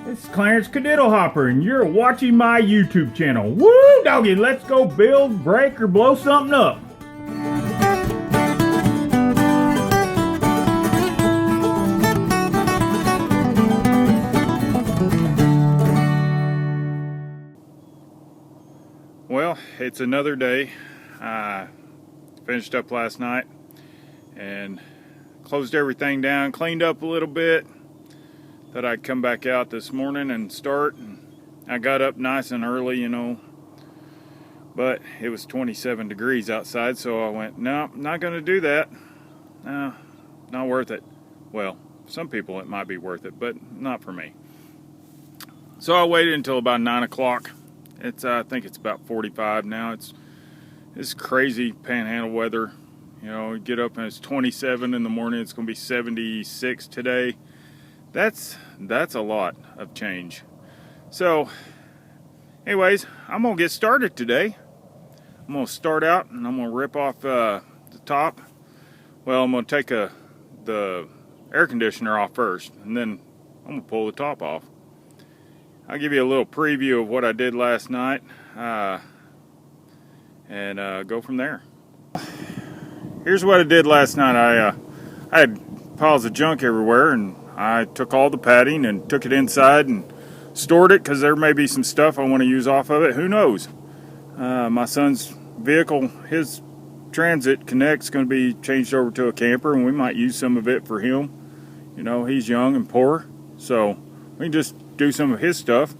This is Clarence Cadiddlehopper, and you're watching my YouTube channel. Woo, doggy, let's go build, break, or blow something up. Well, it's another day. I finished up last night and closed everything down, cleaned up a little bit. Thought I'd come back out this morning and start. And I got up nice and early, you know, but it was 27 degrees outside, so I went, no, I'm not going to do that. No, not worth it. Well, some people it might be worth it, but not for me. So I waited until about 9 o'clock. I think it's about 45 now. It's crazy panhandle weather. You know, you get up and it's 27 in the morning. It's going to be 76 today. That's a lot of change. So, anyways, I'm going to get started today. I'm going to start out and I'm going to rip off the top. Well, I'm going to take the air conditioner off first, and then I'm going to pull the top off. I'll give you a little preview of what I did last night and go from there. Here's what I did last night. I had piles of junk everywhere, and I took all the padding and took it inside and stored it because there may be some stuff I want to use off of it. Who knows? My son's vehicle, his Transit Connect's going to be changed over to a camper, and we might use some of it for him. You know, he's young and poor, so we can just do some of his stuff.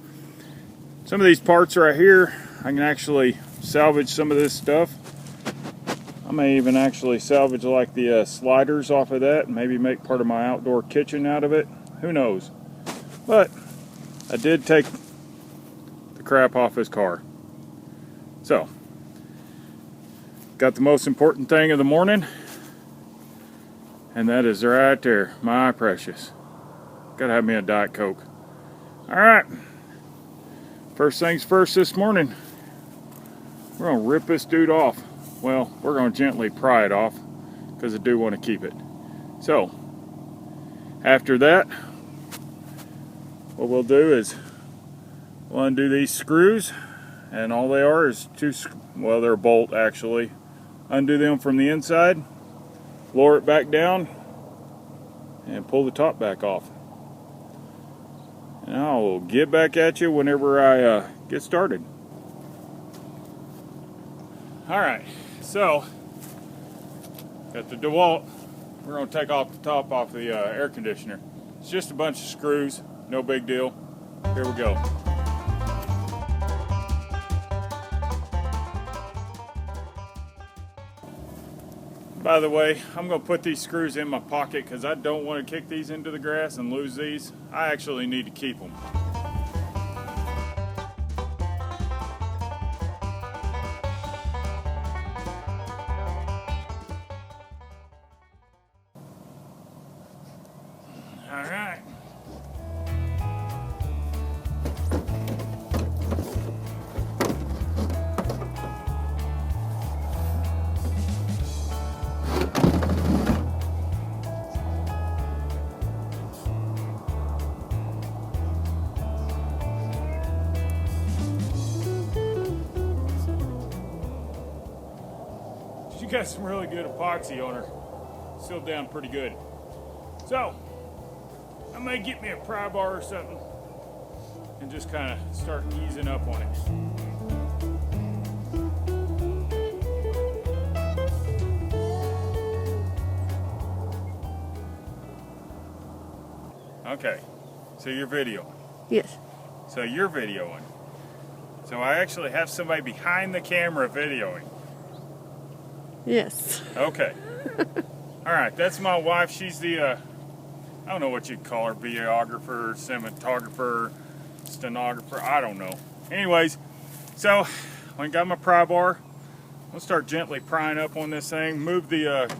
Some of these parts right here, I can actually salvage some of this stuff. I may even actually salvage like the sliders off of that and maybe make part of my outdoor kitchen out of it. Who knows? But I did take the crap off his car. So, got the most important thing of the morning, and that is right there, my precious. Gotta have me a Diet Coke. Alright, first things first this morning, we're going to rip this dude off. Well, we're going to gently pry it off because I do want to keep it. So, after that, what we'll do is we'll undo these screws, and all they are is well, they're a bolt actually. Undo them from the inside, lower it back down, and pull the top back off. And I'll get back at you whenever I get started. Alright, so got the DeWalt. We're going to take off the top off the air conditioner. It's just a bunch of screws, no big deal. Here we go. By the way, I'm going to put these screws in my pocket because I don't want to kick these into the grass and lose these. I actually need to keep them. All right. She got some really good epoxy on her. Sealed down pretty good. So, I may get me a pry bar or something and just kind of start easing up on it. Okay, so you're videoing. Yes. So you're videoing. So I actually have somebody behind the camera videoing. Yes. Okay. All right, that's my wife. She's the, I don't know what you'd call her, videographer, cinematographer, stenographer, I don't know. Anyways, so I got my pry bar. I'll start gently prying up on this thing, move the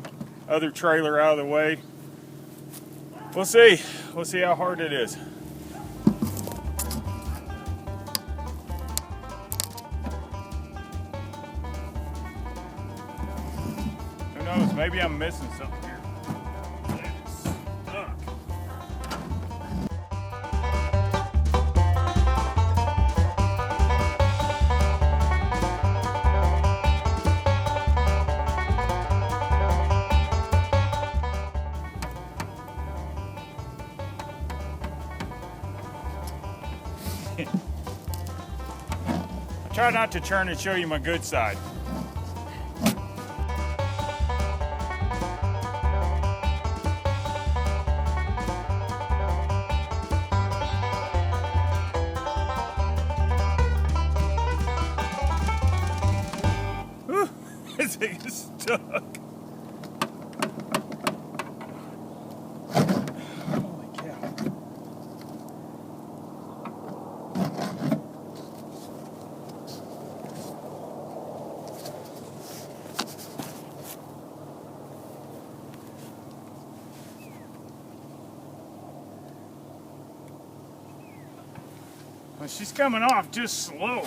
other trailer out of the way. We'll see. We'll see how hard it is. Who knows? Maybe I'm missing something here. It's stuck. I try not to turn and show you my good side. Whew, this thing is stuck. Well, she's coming off just slow.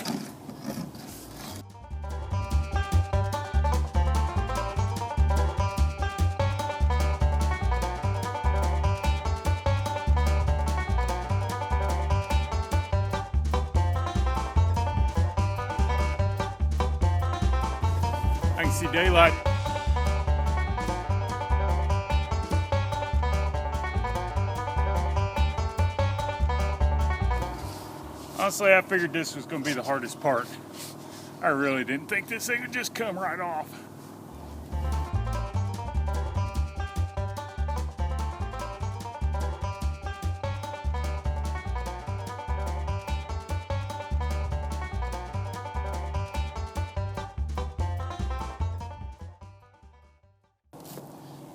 I can see daylight. Honestly, I figured this was going to be the hardest part. I really didn't think this thing would just come right off.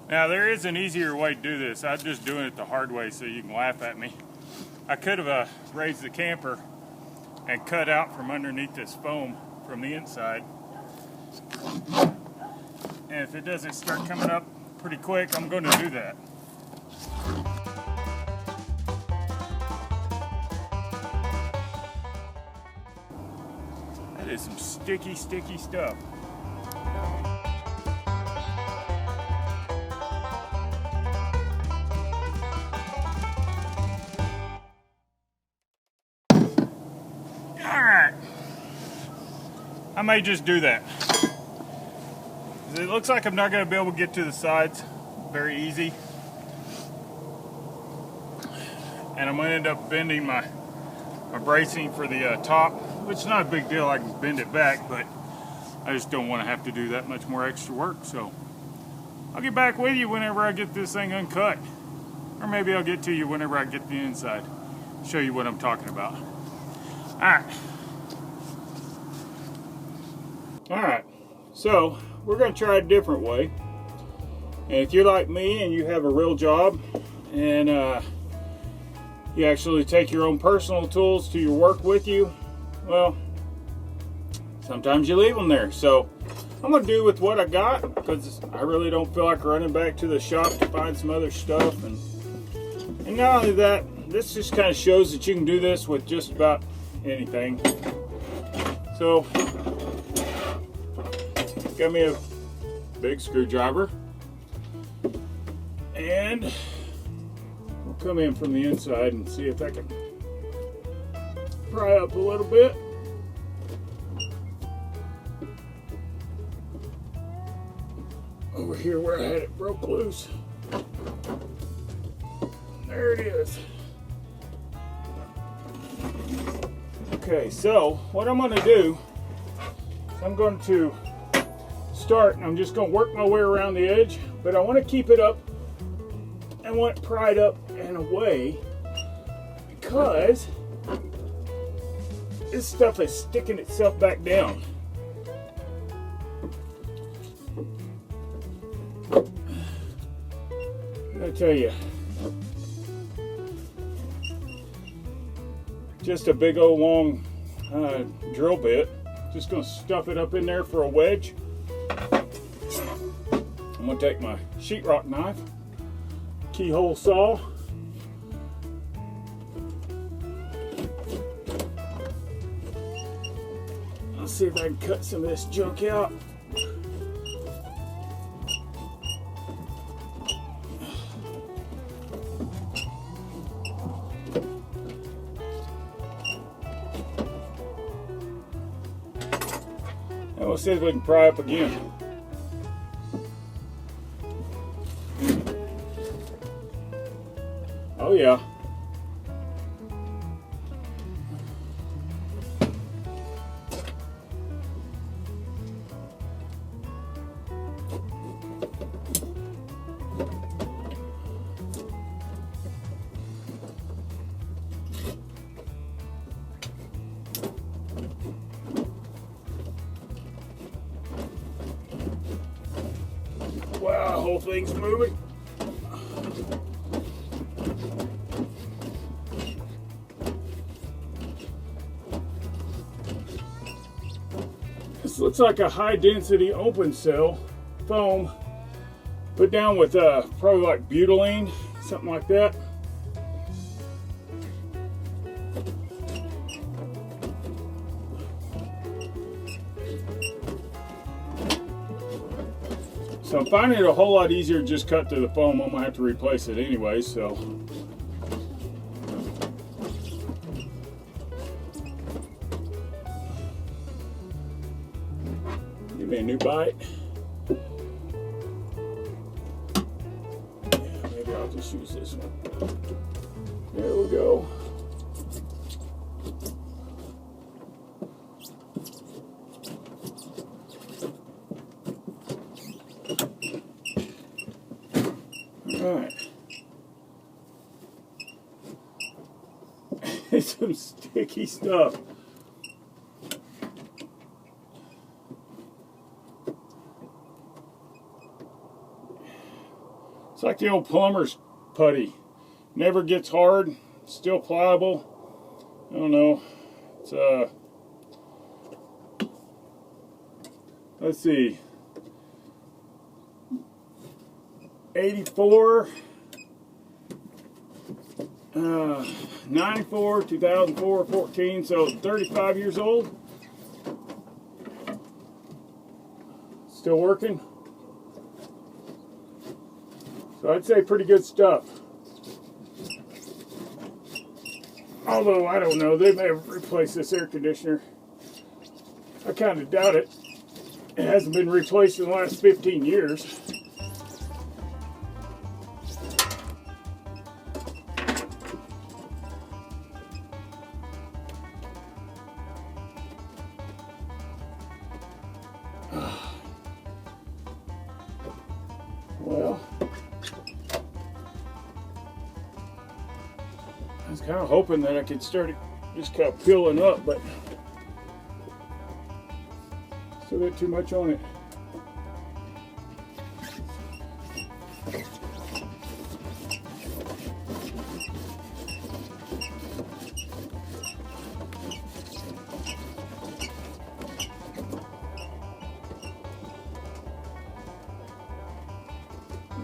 Now, there is an easier way to do this. I'm just doing it the hard way so you can laugh at me. I could have raised the camper and cut out from underneath this foam from the inside. And if it doesn't start coming up pretty quick, I'm going to do that. That is some sticky, sticky stuff. I may just do that. It looks like I'm not going to be able to get to the sides very easy. And I'm going to end up bending my bracing for the top, which is not a big deal. I can bend it back, but I just don't want to have to do that much more extra work. So I'll get back with you whenever I get this thing uncut. Or maybe I'll get to you whenever I get the inside. Show you what I'm talking about. Alright, so we're going to try a different way. And if you're like me and you have a real job and you actually take your own personal tools to your work with you, well, sometimes you leave them there. So I'm going to do with what I got, because I really don't feel like running back to the shop to find some other stuff. And not only that, this just kind of shows that you can do this with just about anything. So got me a big screwdriver, and we'll come in from the inside and see if I can pry up a little bit. Over here where I had it broke loose. There it is. Okay, so what I'm going to do is I'm going to start, and I'm just going to work my way around the edge, but I want to keep it up and want it pried up and away, because this stuff is sticking itself back down. I tell you, just a big old long drill bit. Just going to stuff it up in there for a wedge. I'm going to take my sheetrock knife, keyhole saw, I'll see if I can cut some of this junk out. And we'll see if we can pry up again. Oh yeah. whole thing's moving. This looks like a high density open cell foam put down with probably like butylene, something like that. So I'm finding it a whole lot easier to just cut through the foam. I'm gonna have to replace it anyway, so. Give me a new bite. Yeah, maybe I'll just use this one. There we go. All right. It's some sticky stuff. It's like the old plumber's putty. Never gets hard, still pliable. I don't know. It's let's see. 84, 94, 2004, 14, so 35 years old. Still working. So I'd say pretty good stuff. Although, I don't know, they may have replaced this air conditioner. I kind of doubt it. It hasn't been replaced in the last 15 years. Well, I was kind of hoping that I could start it just kind of peeling up, but still got too much on it.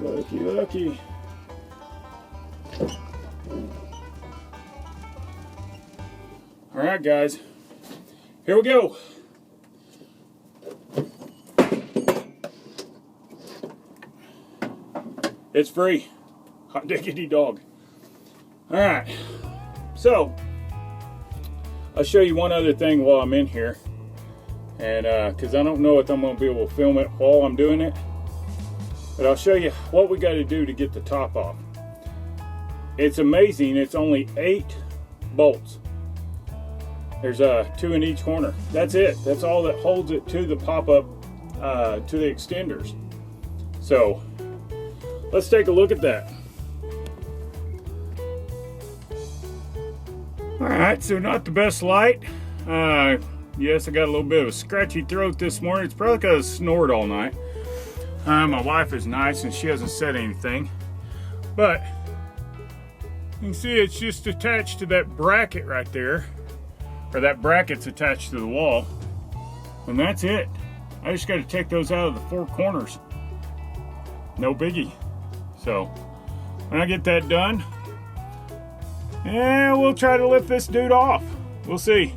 Lucky, lucky. All right, guys, here we go. It's free. Hot diggity dog. All right, so I'll show you one other thing while I'm in here, and because I don't know if I'm going to be able to film it while I'm doing it. But I'll show you what we got to do to get the top off. It's amazing, it's only 8 bolts. There's 2 in each corner. That's it. That's all that holds it to the pop-up, to the extenders. So, let's take a look at that. Alright, so not the best light. Yes, I got a little bit of a scratchy throat this morning. It's probably because I snored all night. My wife is nice and she hasn't said anything, but you can see it's just attached to that bracket right there, or that bracket's attached to the wall, and that's it. I just got to take those out of the 4 corners. No biggie. So when I get that done, yeah, we'll try to lift this dude off. We'll see.